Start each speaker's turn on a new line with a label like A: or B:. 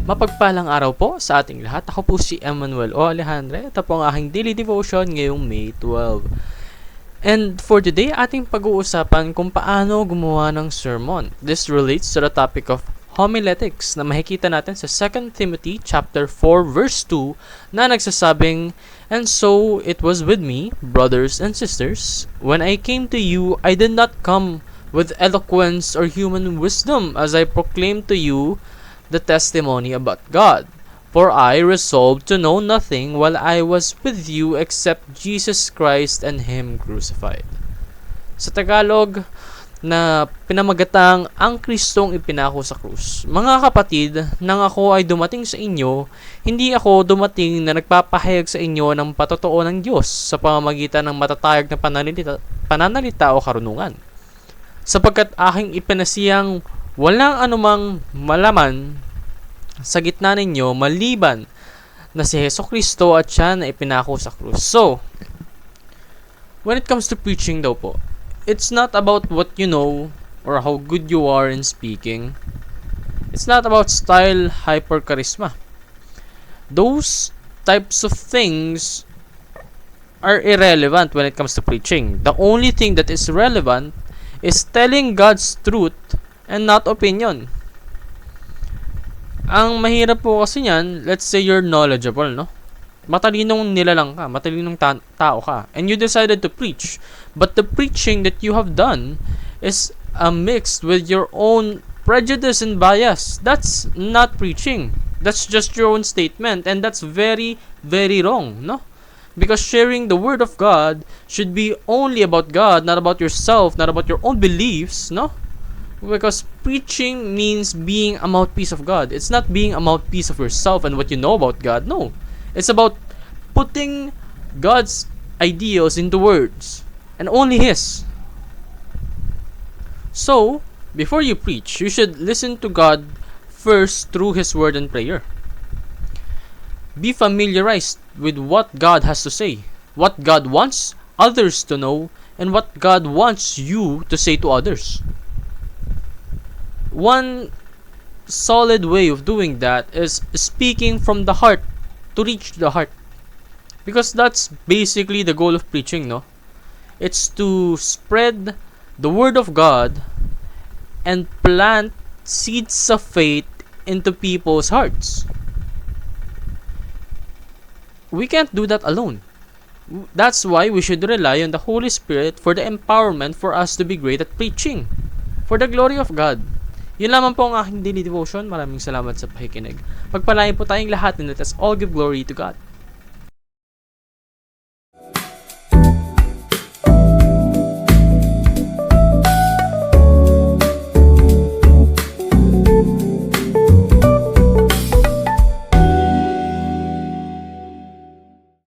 A: Mapagpalang araw po sa ating lahat. Ako po si Emmanuel O. Alejandre. Ito po ang aking daily devotion ngayong May 12. And for today, ating pag-uusapan kung paano gumawa ng sermon. This relates to the topic of homiletics na makikita natin sa 2 Timothy chapter 4 verse 2 na nagsasabing, "And so it was with me, brothers and sisters, when I came to you, I did not come with eloquence or human wisdom as I proclaimed to you the testimony about God. For I resolved to know nothing while I was with you except Jesus Christ and Him crucified." Sa Tagalog, na pinamagatang ang Kristong ipinako sa krus. Mga kapatid, nang ako ay dumating sa inyo, hindi ako dumating na nagpapahayag sa inyo ng patotoo ng Diyos sa pamamagitan ng matatayag na pananalita o karunungan. Sapagkat aking ipinasiyang walang anumang malaman sa gitna ninyo maliban na si Hesukristo at siya na ipinako sa krus. So, when it comes to preaching daw po, it's not about what you know or how good you are in speaking. It's not about style, hyper charisma. Those types of things are irrelevant when it comes to preaching. The only thing that is relevant is telling God's truth and not opinion. Ang mahirap po kasi niyan, let's say you're knowledgeable, no? Matalinong nilalang ka, matalinong tao ka, and you decided to preach. But the preaching that you have done is mixed with your own prejudice and bias. That's not preaching. That's just your own statement, and that's very, very wrong, no? Because sharing the word of God should be only about God, not about yourself, not about your own beliefs, no? Because preaching means being a mouthpiece of God. It's not being a mouthpiece of yourself and what you know about God. No. It's about putting God's ideals into words, and only His. So, before you preach, you should listen to God first through His word and prayer. Be familiarized with what God has to say, what God wants others to know, and what God wants you to say to others. One solid way of doing that is speaking from the heart to reach the heart. Because that's basically the goal of preaching, no? It's to spread the word of God and plant seeds of faith into people's hearts. We can't do that alone. That's why we should rely on the Holy Spirit for the empowerment for us to be great at preaching. For the glory of God. Yun lamang po ang aking daily devotion. Maraming salamat sa pakikinig. Pagpalain po tayong lahat and let us all give glory to God.